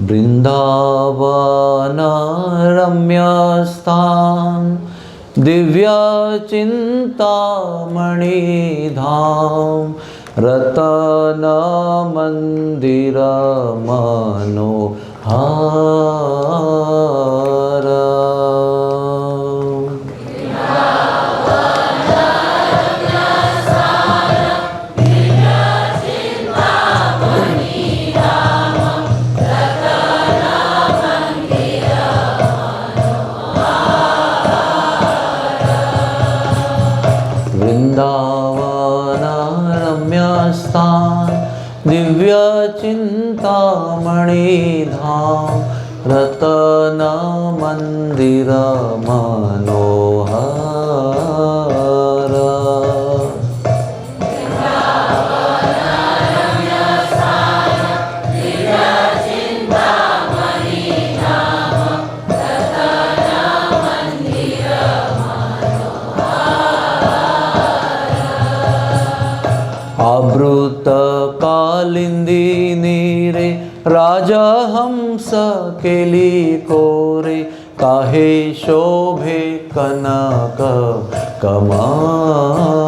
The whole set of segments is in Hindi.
वृंदावन रम्यस्थान दिव्य चिंतामणिधाम रतन मंदिर मनोहर। वृंदावन रम्यस्थान दिव्य चिंतामणिधाम रतन मंदिर मनोहर। आवृत कालिंदी नीरे राजहंस केली कोरे काहे शोभे कनक कमला।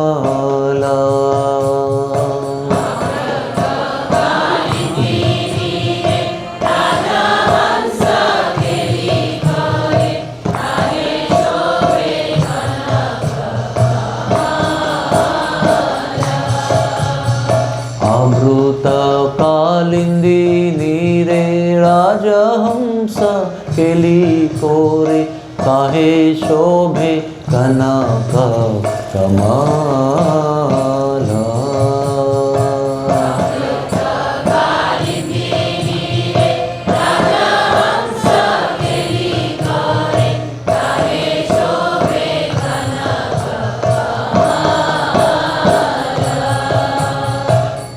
अमृत कालिंदी नीरे राजहंस केली कोरे काहे शोभे कनक कमला।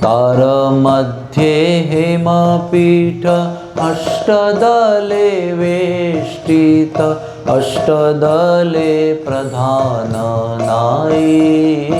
तार मध्ये हेमपीठ अष्टदले वेष्टित अष्टदले प्रधान नायिका।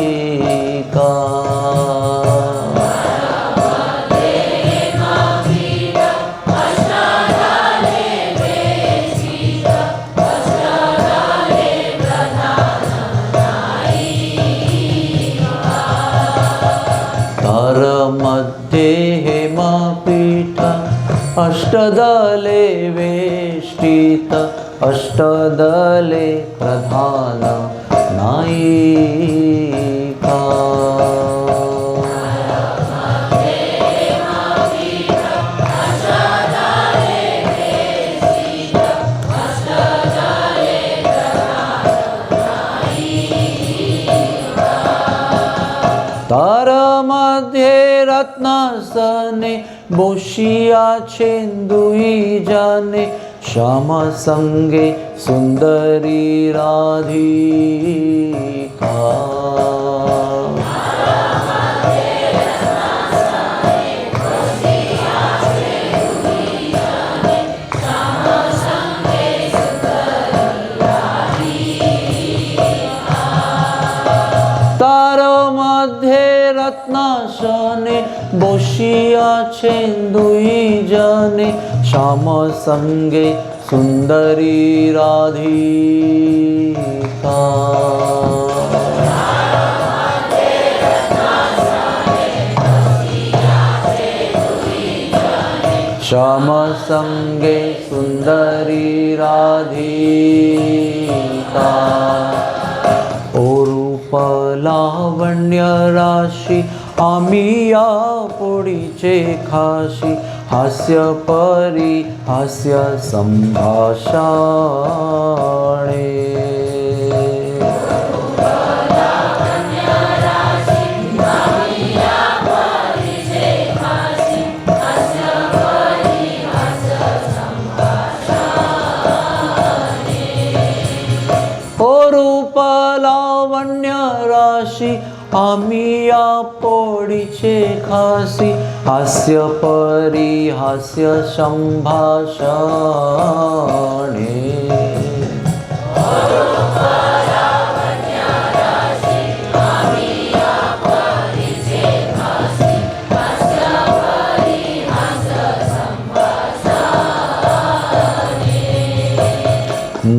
तार मध्ये हेमपीठ अष्टदले वेष्टित अष्टदले प्रधान नायिका। तार मध्ये रत्नासने बोशिया छेंदुई जाने श्याम संगे सुंदरी राधिका। तार मध्ये रत्नासने बोशिया छेंदुई जाने श्याम संगे सुंदरी राधिका। श्याम संगे सुंदरी राधिका। लावण्य राशी आम्ही या पोळीचे खाशी हास्य परी हास्य संभाषणे। लावण्य राशी आम्ही या पोळीचे खासी हास्य परी हास्य संभाषणे।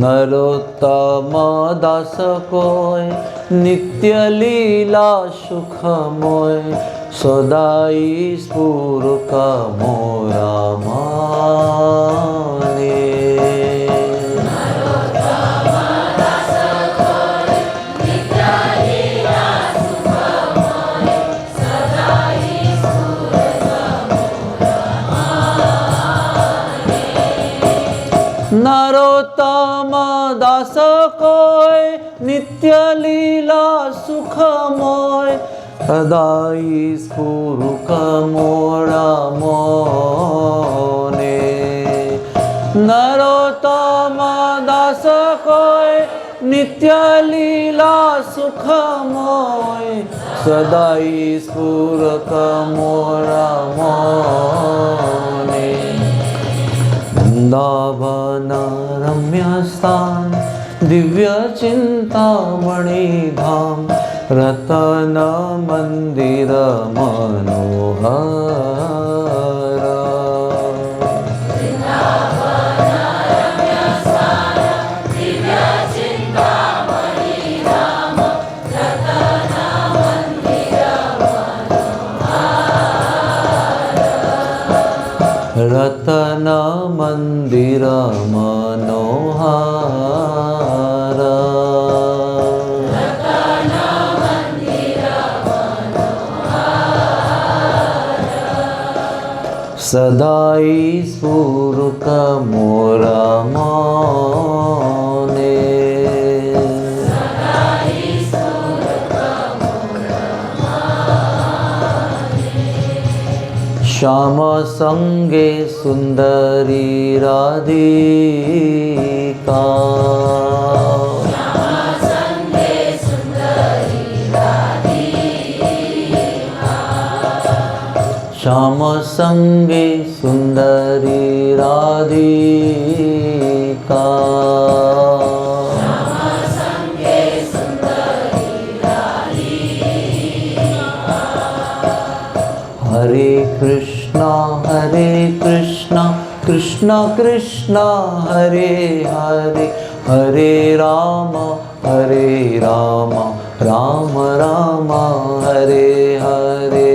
नरोत्तम दास कोय नित्य लीला सुखमय सदाई स्फुरक मोरा माने नरोत्तम दास कोय नित्य लीला सुखमय सदाई स्फुरक मोरा मोने नरोत्तम दास कोय नित्य लीला सुखमय सदाई स्फुरक मोरा मोने वृंदावन रम्य स्थान दिव्य चिंतामणि धाम रतन मंदिर मनोहर रतन मंदिर मनोहर सदाई स्फुरक मोरा माने श्याम संगे सुंदरी राधिका श्याम संगे सुंदरी राधिका हरे कृष्णा कृष्णा कृष्णा हरे हरे हरे राम राम राम हरे हरे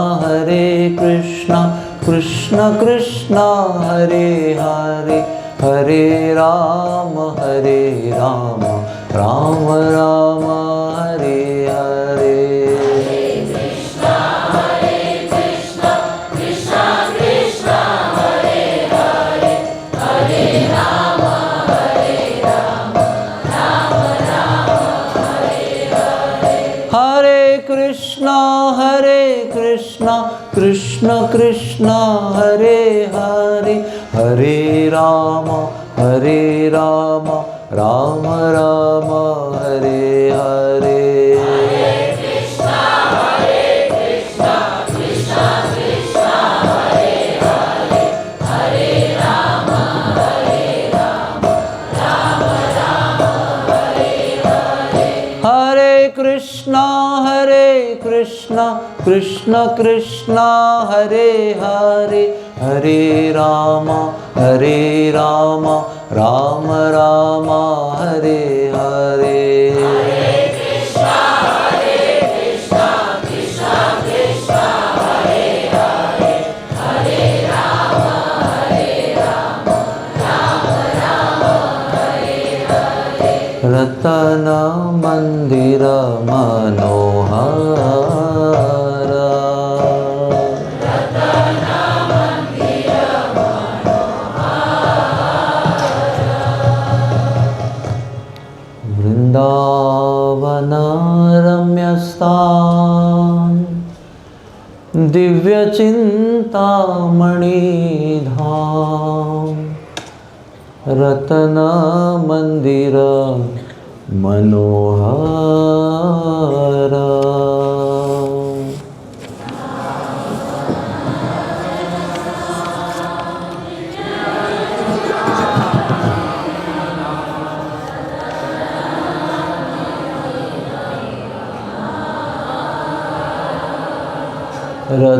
हरे कृष्णा कृष्ण कृष्णा हरे हरे हरे राम राम राम हरे हरे कृष्ण कृष्ण हरे हरे हरे राम राम राम हरे हरे कृष्ण कृष्ण हरे हरे हरे राम राम राम हरे हरे रतन मंदिर मनोहर वृंदावन रम्यस्थान दिव्य चिंतामणि धाम रतन मंदिर मनोहर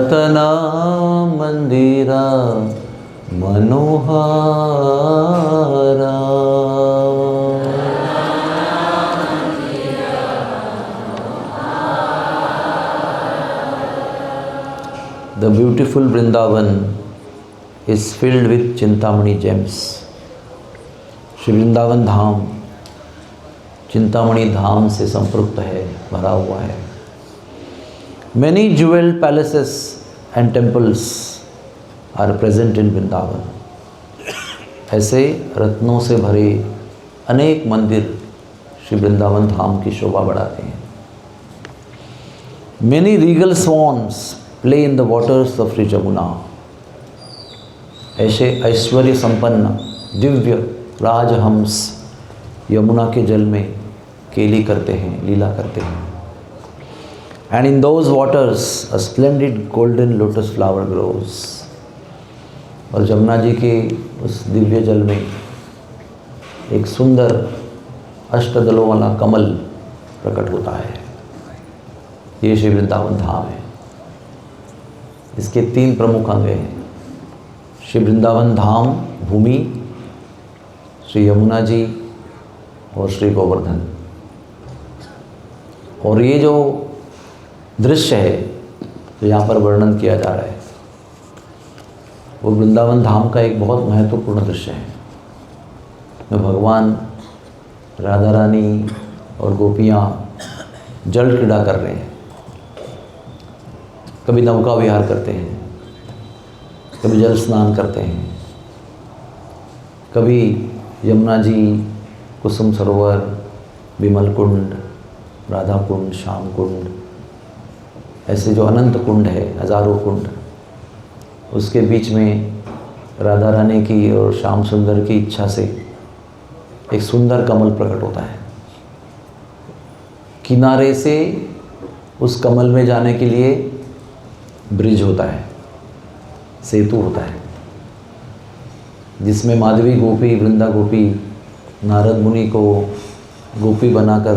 रत्न मंदिरा मनोहारा। The beautiful Vrindavan is filled with Chintamani gems. Shri Vrindavan धाम चिंतामणि धाम से संपृक्त है, भरा हुआ है। Many jeweled palaces and temples are present in Vrindavan. ऐसे रत्नों से भरे अनेक मंदिर श्री वृंदावन धाम की शोभा बढ़ाते हैं। Many regal swans play in the waters of Sri Jamuna. ऐसे ऐश्वर्य संपन्न दिव्य राजहंस यमुना के जल में केली करते हैं, लीला करते हैं। And in those waters a splendid golden lotus flower grows. और जमुना जी के उस दिव्य जल में एक सुंदर अष्टदलों वाला कमल प्रकट होता है। ये श्री वृंदावन धाम है। इसके 3 प्रमुख अंग हैं। श्री वृंदावन धाम भूमि, श्री यमुना जी और श्री गोवर्धन। और ये जो दृश्य है जो यहाँ पर वर्णन किया जा रहा है वो वृंदावन धाम का एक बहुत महत्वपूर्ण दृश्य है। में भगवान राधा रानी और गोपियाँ जल क्रीड़ा कर रहे हैं। कभी नौका विहार करते हैं, कभी जल स्नान करते हैं, कभी यमुना जी, कुसुम सरोवर, विमल कुंड, राधा कुंड, श्याम कुंड, ऐसे जो अनंत कुंड है, हजारों कुंड, उसके बीच में राधा रानी की और श्याम सुंदर की इच्छा से एक सुंदर कमल प्रकट होता है। किनारे से उस कमल में जाने के लिए ब्रिज होता है, सेतु होता है, जिसमें माधवी गोपी, वृंदा गोपी नारद मुनि को गोपी बनाकर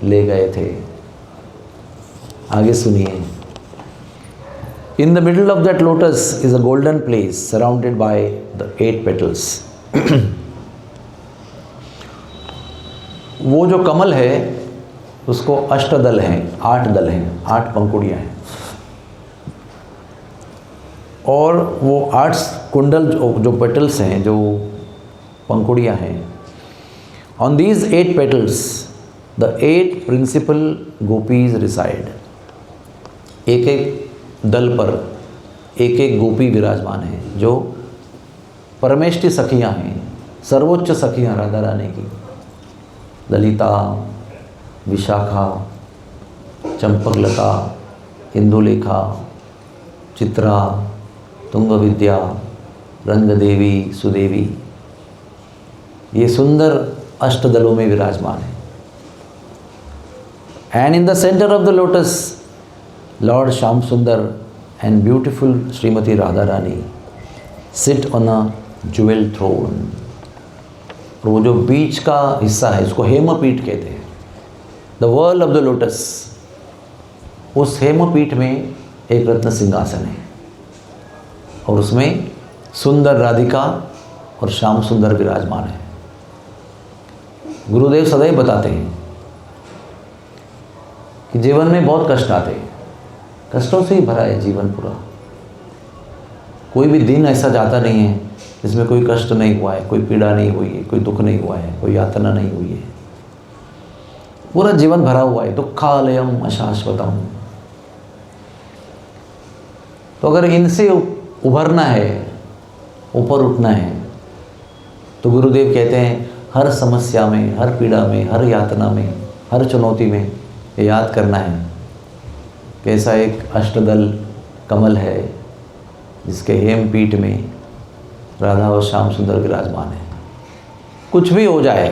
ले गए थे। आगे सुनिए। In the middle of that lotus is a golden place surrounded by the 8 petals. वो जो कमल है उसको अष्टदल हैं, 8 दल हैं, 8 पंखुड़ियाँ हैं। और वो 8 कुंडल जो पेटल्स हैं, जो पंखुड़ियाँ हैं, on these 8 petals the 8 principal gopis reside. एक एक दल पर एक एक गोपी विराजमान है जो परमेष्टि सखियाँ हैं, सर्वोच्च सखियाँ राधा रानी की। ललिता, विशाखा, चंपकलता, इंदुलेखा, चित्रा, तुंगविद्या, रंगदेवी, सुदेवी, ये सुंदर अष्टदलों में विराजमान है। And in the centre of the lotus lord Shyam Sundar and beautiful Shrimati Radha Rani sit on a jewel throne. और वो जो बीच का हिस्सा है इसको हेमपीठ कहते हैं। The whorl of the lotus, उस हेमपीठ में एक रत्न सिंहासन है और उसमें सुंदर राधिका और श्याम सुंदर विराजमान है। गुरुदेव सदैव बताते हैं कि जीवन में बहुत कष्ट आते हैं, कष्टों से ही भरा है जीवन पूरा। कोई भी दिन ऐसा जाता नहीं है जिसमें कोई कष्ट नहीं हुआ है, कोई पीड़ा नहीं हुई है, कोई दुख नहीं हुआ है, कोई यातना नहीं हुई है। पूरा जीवन भरा हुआ है। दुखालयम अशाश्वतम। तो अगर इनसे उभरना है, ऊपर उठना है, तो गुरुदेव कहते हैं हर समस्या में, हर पीड़ा में, हर यातना में, हर चुनौती में ये याद करना है कि ऐसा एक अष्टदल कमल है जिसके हेमपीठ में राधा और श्याम सुंदर विराजमान है। कुछ भी हो जाए,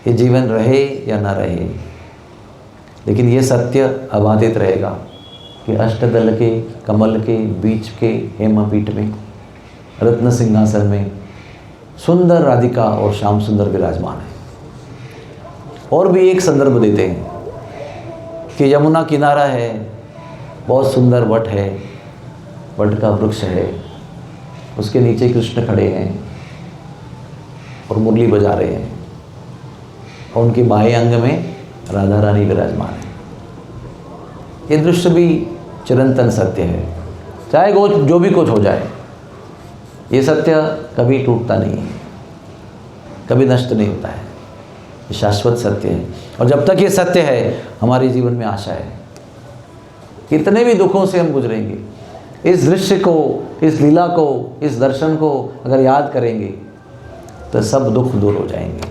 ये जीवन रहे या ना रहे, लेकिन ये सत्य अबाधित रहेगा कि अष्टदल के कमल के बीच के हेमपीठ में रत्न सिंहासन में सुंदर राधिका और श्याम सुंदर विराजमान है। और भी एक संदर्भ देते हैं कि यमुना किनारा है, बहुत सुंदर वट है, वट का वृक्ष है, उसके नीचे कृष्ण खड़े हैं और मुरली बजा रहे हैं और उनके बाएं अंग में राधा रानी विराजमान है। ये दृश्य भी चिरंतन सत्य है, चाहे वो जो भी कुछ हो जाए, ये सत्य कभी टूटता नहीं है, कभी नष्ट नहीं होता है, ये शाश्वत सत्य है। और जब तक ये सत्य है हमारे जीवन में आशा है। कितने भी दुखों से हम गुजरेंगे, इस दृश्य को, इस लीला को, इस दर्शन को अगर याद करेंगे तो सब दुख दूर हो जाएंगे।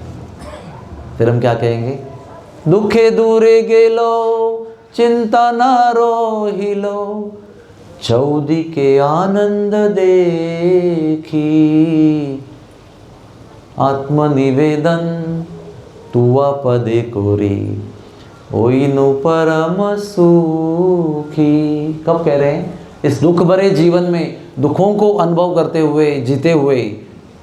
फिर हम क्या कहेंगे? दुखे दूरे गेलो चिंता ना रोहिलो, चौदी के आनंद देखी, आत्मनिवेदन तुआ पदे कोरी, ओइनु परम सुखी। कब कह रहे हैं? इस दुख भरे जीवन में दुखों को अनुभव करते हुए, जीते हुए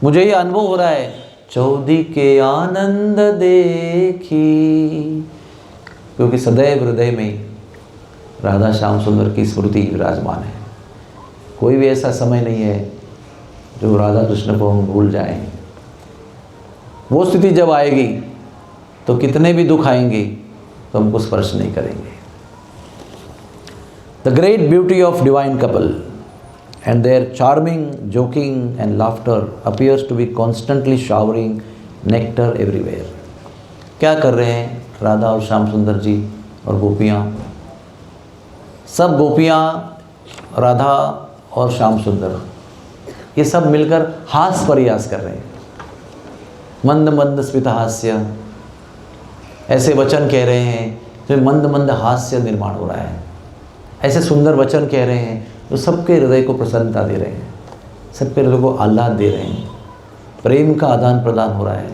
मुझे ये अनुभव हो रहा है, चौदी के आनंद देखी, क्योंकि सदैव हृदय में राधा श्याम सुंदर की स्मृति विराजमान है। कोई भी ऐसा समय नहीं है जो राधा कृष्ण को हम भूल जाएं। वो स्थिति जब आएगी तो कितने भी दुख आएंगे तो हमको स्पर्श नहीं करेंगे। The great beauty of divine couple and their charming joking and laughter appears to be constantly showering nectar everywhere। क्या कर रहे हैं राधा और श्याम सुंदर जी और गोपियाँ? सब गोपियाँ, राधा और श्याम सुंदर, ये सब मिलकर हास्य प्रयास कर रहे हैं। मंद मंद स्मित हास्य, ऐसे वचन कह रहे हैं जो मंद मंद हास्य निर्माण हो रहा है। ऐसे सुंदर वचन कह रहे हैं जो सबके हृदय को प्रसन्नता दे रहे हैं, सबके हृदय को आह्लाद दे रहे हैं। प्रेम का आदान प्रदान हो रहा है,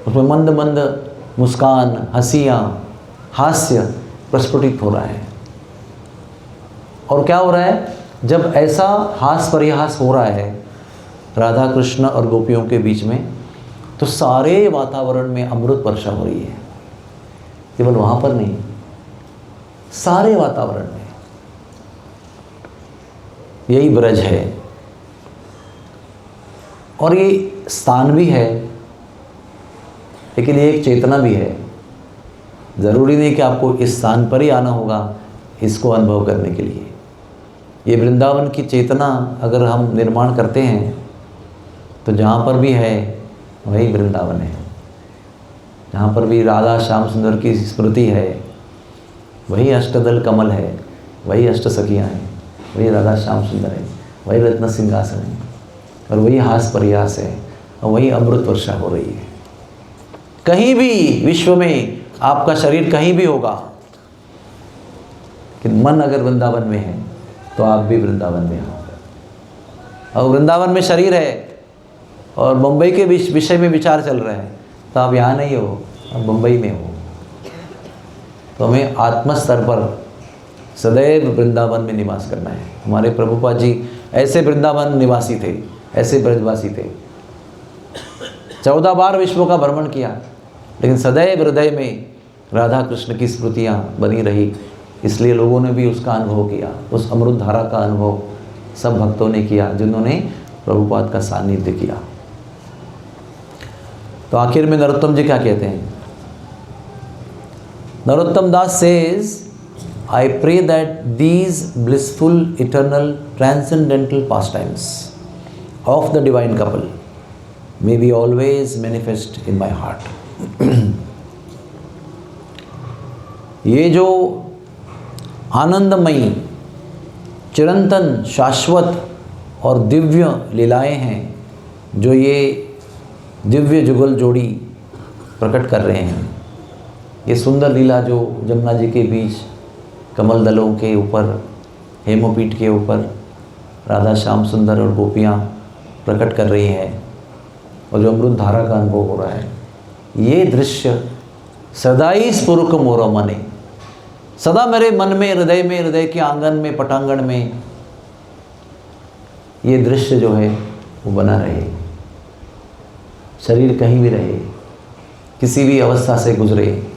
उसमें मंद मंद मुस्कान, हंसियाँ, हास्य प्रस्फुटित हो रहा है। और क्या हो रहा है? जब ऐसा हास परिहास हो रहा है राधा कृष्ण और गोपियों के बीच में, तो सारे वातावरण में अमृत वर्षा हो रही है। केवल वहाँ पर नहीं, सारे वातावरण में। यही ब्रज है और ये स्थान भी है, लेकिन ये एक चेतना भी है। ज़रूरी नहीं कि आपको इस स्थान पर ही आना होगा इसको अनुभव करने के लिए। ये वृंदावन की चेतना अगर हम निर्माण करते हैं तो जहाँ पर भी है वही वृंदावन है। जहाँ पर भी राधा श्याम सुंदर की स्मृति है वही अष्टदल कमल है, वही अष्ट सखियाँ हैं, वही राधा श्याम सुंदर है, वही रत्न सिंहासन है और वही हास प्रयास है और वही अमृत वर्षा हो रही है। कहीं भी विश्व में आपका शरीर कहीं भी होगा, कि मन अगर वृंदावन में है तो आप भी वृंदावन में हो। और वृंदावन में शरीर है और मुंबई के विषय में विचार चल रहा है तो आप यहाँ नहीं हो, आप मुंबई में हो। तो हमें आत्म स्तर पर सदैव वृंदावन में निवास करना है। हमारे प्रभुपाद जी ऐसे वृंदावन निवासी थे, ऐसे ब्रजवासी थे। 14 बार विश्व का भ्रमण किया, लेकिन सदैव हृदय में राधा कृष्ण की स्मृतियाँ बनी रही। इसलिए लोगों ने भी उसका अनुभव किया, उस अमृत धारा का अनुभव सब भक्तों ने किया जिन्होंने प्रभुपाद का सानिध्य किया। तो आखिर में नरोत्तम जी क्या कहते हैं? नरोत्तम दास says, I pray that these blissful, eternal, transcendental pastimes of the divine couple may be always manifest in my heart। ये जो आनंदमयी, चिरंतन, शाश्वत और दिव्य लीलाएं हैं, जो ये दिव्य जुगल जोड़ी प्रकट कर रहे हैं, ये सुंदर लीला जो जमुना जी के बीच कमल दलों के ऊपर, हेमोपीठ के ऊपर राधा श्याम सुंदर और गोपियाँ प्रकट कर रही हैं और जो अमृत धारा का अनुभव हो रहा है, ये दृश्य सदाई स्फुरक मोर मने, सदा मेरे मन में, हृदय के आंगन में, पटांगण में ये दृश्य जो है वो बना रहे। शरीर कहीं भी रहे, किसी भी अवस्था से गुजरे,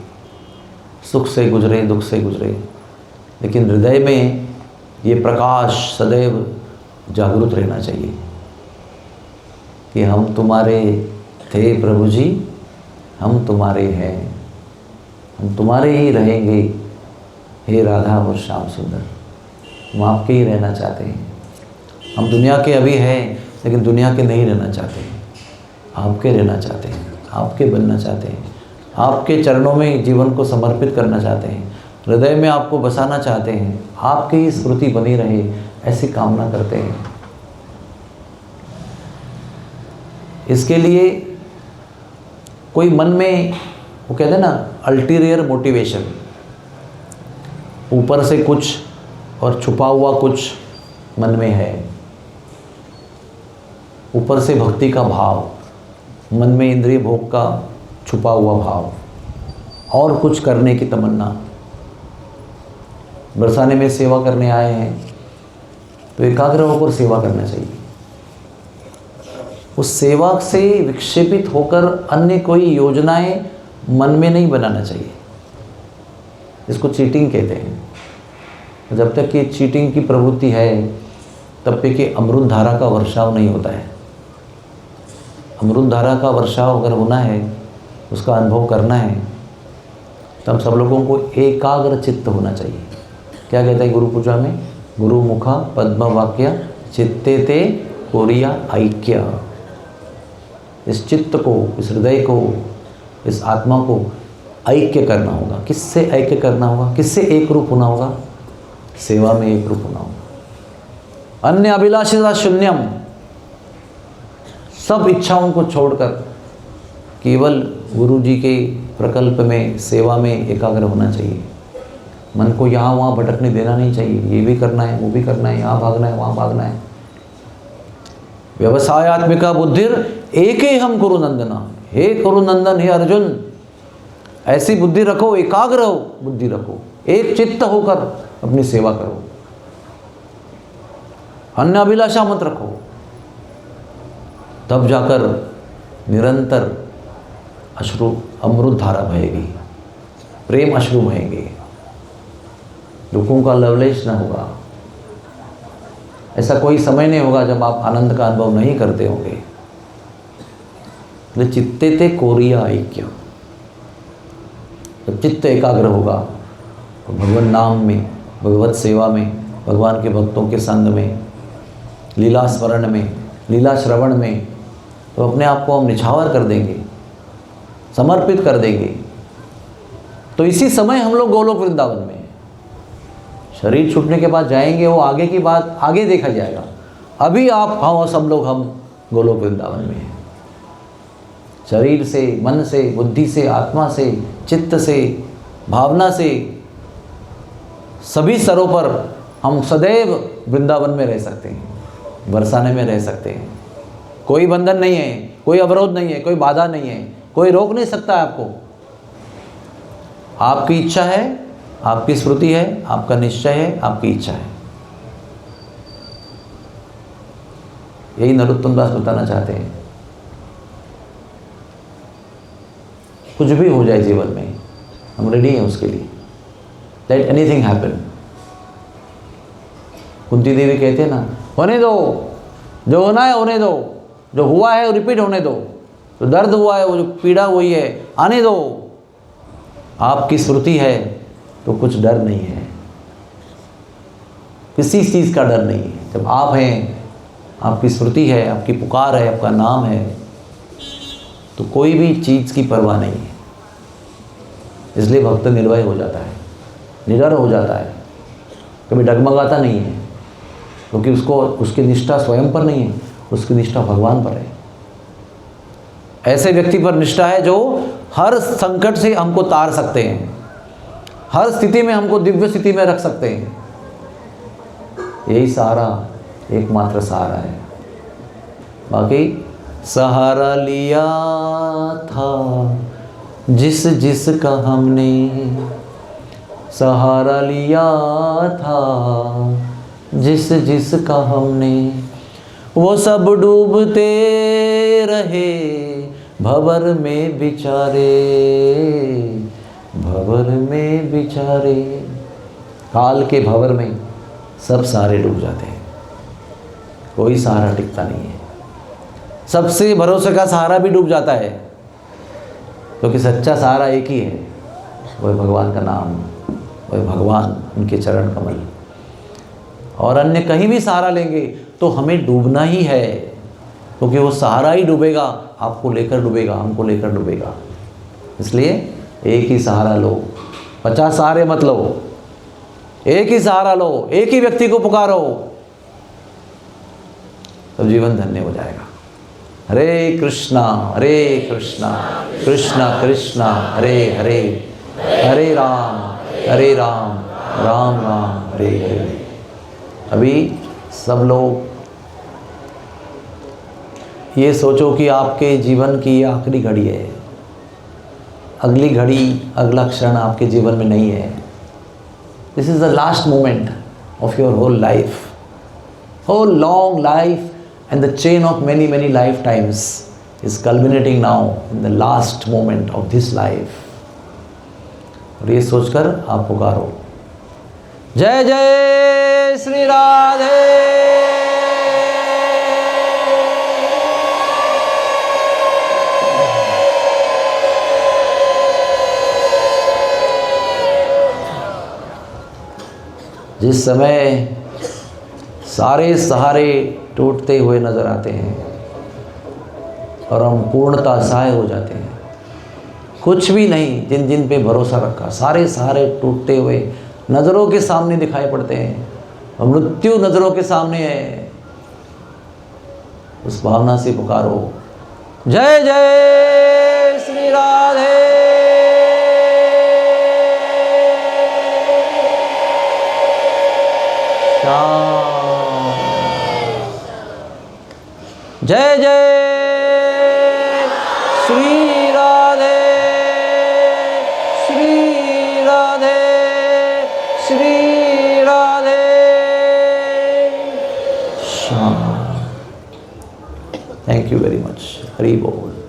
सुख से गुजरे, दुख से गुजरे, लेकिन हृदय में ये प्रकाश सदैव जागृत रहना चाहिए कि हम तुम्हारे थे प्रभु जी, हम तुम्हारे हैं, हम तुम्हारे ही रहेंगे हे राधा और श्याम सुंदर। हम आपके ही रहना चाहते हैं। हम दुनिया के अभी हैं लेकिन दुनिया के नहीं रहना चाहते हैं, आपके रहना चाहते हैं, आपके बनना चाहते हैं, आपके चरणों में जीवन को समर्पित करना चाहते हैं, हृदय में आपको बसाना चाहते हैं, आपकी ही स्मृति बनी रहे ऐसी कामना करते हैं। इसके लिए कोई मन में वो कहते हैं ना अल्टीरियर मोटिवेशन, ऊपर से कुछ और छुपा हुआ कुछ मन में है। ऊपर से भक्ति का भाव, मन में इंद्रिय भोग का छुपा हुआ भाव और कुछ करने की तमन्ना। बरसाने में सेवा करने आए हैं तो एकाग्र होकर सेवा करना चाहिए। उस सेवा से विक्षेपित होकर अन्य कोई योजनाएं मन में नहीं बनाना चाहिए। इसको चीटिंग कहते हैं। जब तक ये चीटिंग की प्रवृत्ति है तब तक कि अमृत धारा का वर्षाव नहीं होता है। अमृत धारा का वर्षाव अगर होना है, उसका अनुभव करना है, तब सब लोगों को एकाग्र चित्त होना चाहिए। क्या कहता है गुरु पूजा में? गुरु मुखा पद्म वाक्य चित्ते ते कोरिया ऐक्य। इस चित्त को, इस हृदय को, इस आत्मा को ऐक्य करना होगा। किससे ऐक्य करना होगा? किससे एक रूप होना होगा? सेवा में एक रूप होना होगा। अन्य अभिलाषिता शून्यम, सब इच्छाओं को छोड़कर केवल गुरु जी के प्रकल्प में, सेवा में एकाग्र होना चाहिए। मन को यहाँ वहाँ भटकने देना नहीं चाहिए। ये भी करना है, वो भी करना है, यहाँ भागना है, वहाँ भागना है। व्यवसायत्मिका बुद्धिर एक ही हम कुरुनंदना। हे कुरुनंदन, हे अर्जुन, ऐसी बुद्धि रखो, एकाग्र हो बुद्धि रखो, एक चित्त होकर अपनी सेवा करो, अन्य अभिलाषा मत रखो। तब जाकर निरंतर अश्रु अमृत धारा बहेगी, प्रेम अश्रु बहेंगे, दुखों का लवलेश न होगा। ऐसा कोई समय नहीं होगा जब आप आनंद का अनुभव नहीं करते होंगे। तो चित्ते ते कोरिया ऐक्य, जब चित्त एकाग्र होगा तो भगवान नाम में, भगवत सेवा में, भगवान के भक्तों के संग में, लीला स्मरण में, लीला श्रवण में, तो अपने आप को हम निछावर कर देंगे, समर्पित कर देंगे। तो इसी समय हम लोग गोलोक वृंदावन में हैं। शरीर छूटने के बाद जाएंगे, वो आगे की बात आगे देखा जाएगा। अभी आप हम सब लोग हम गोलोक वृंदावन में हैं। शरीर से, मन से, बुद्धि से, आत्मा से, चित्त से, भावना से, सभी स्तरों पर हम सदैव वृंदावन में रह सकते हैं, बरसाने में रह सकते हैं। कोई बंधन नहीं है, कोई अवरोध नहीं है, कोई बाधा नहीं है, कोई रोक नहीं सकता है आपको। आपकी इच्छा है, आपकी स्मृति है, आपका निश्चय है, आपकी इच्छा है। यही नरोत्तम दास बताना चाहते हैं। कुछ भी हो जाए जीवन में, हम रेडी हैं उसके लिए। Let anything happen. Kunti Devi कहते हैं ना, होने दो, जो होना है होने दो, जो हुआ है वो रिपीट होने दो, जो दर्द हुआ है, वो जो पीड़ा हुई है, आने दो। आपकी स्मृति है तो कुछ डर नहीं है, किसी चीज़ का डर नहीं है। जब आप हैं, आपकी स्मृति है, आपकी पुकार है, आपका नाम है, तो कोई भी चीज़ की परवाह नहीं है। इसलिए भक्त निर्भय हो जाता है, निडर हो जाता है, कभी डगमगाता नहीं है, क्योंकि उसको उसकी निष्ठा स्वयं पर नहीं है, उसकी निष्ठा भगवान पर है। ऐसे व्यक्ति पर निष्ठा है जो हर संकट से हमको तार सकते हैं, हर स्थिति में हमको दिव्य स्थिति में रख सकते हैं। यही सहारा, एकमात्र सहारा है। बाकी सहारा लिया था जिस जिसका हमने, सहारा लिया था जिस जिसका हमने, वो सब डूबते रहे भंवर में बिचारे, भंवर में बिचारे। काल के भंवर में सब सहारे डूब जाते हैं, कोई सहारा टिकता नहीं है। सबसे भरोसे का सहारा भी डूब जाता है, क्योंकि सच्चा सहारा एक ही है, वह भगवान का नाम, वह भगवान, उनके चरण कमल। और अन्य कहीं भी सहारा लेंगे तो हमें डूबना ही है, क्योंकि वो सहारा ही डूबेगा, आपको लेकर डूबेगा, हमको लेकर डूबेगा। इसलिए एक ही सहारा लो, 50 सहारे मत लो, एक ही सहारा लो, एक ही व्यक्ति को पुकारो, तो जीवन धन्य हो जाएगा। हरे कृष्णा कृष्णा कृष्णा हरे हरे, हरे राम राम राम हरे हरे। अभी सब लोग ये सोचो कि आपके जीवन की ये आखिरी घड़ी है, अगली घड़ी, अगला क्षण आपके जीवन में नहीं है। This is the last moment of your whole life, whole long life and the chain of many lifetimes is culminating now in the last moment of this life। और ये सोचकर आप पुकारो, जय जय श्री राधे। जिस समय सारे सहारे टूटते हुए नज़र आते हैं और हम पूर्णतः असहाय हो जाते हैं, कुछ भी नहीं, जिन जिन पे भरोसा रखा, सारे सहारे टूटते हुए नज़रों के सामने दिखाई पड़ते हैं और मृत्यु नज़रों के सामने है, उस भावना से पुकारो, जय जय श्री राधे। जय जय Shri Radhe, Shri Radhe, Shri Radhe. Shyam. Thank you very much. Hari बोल।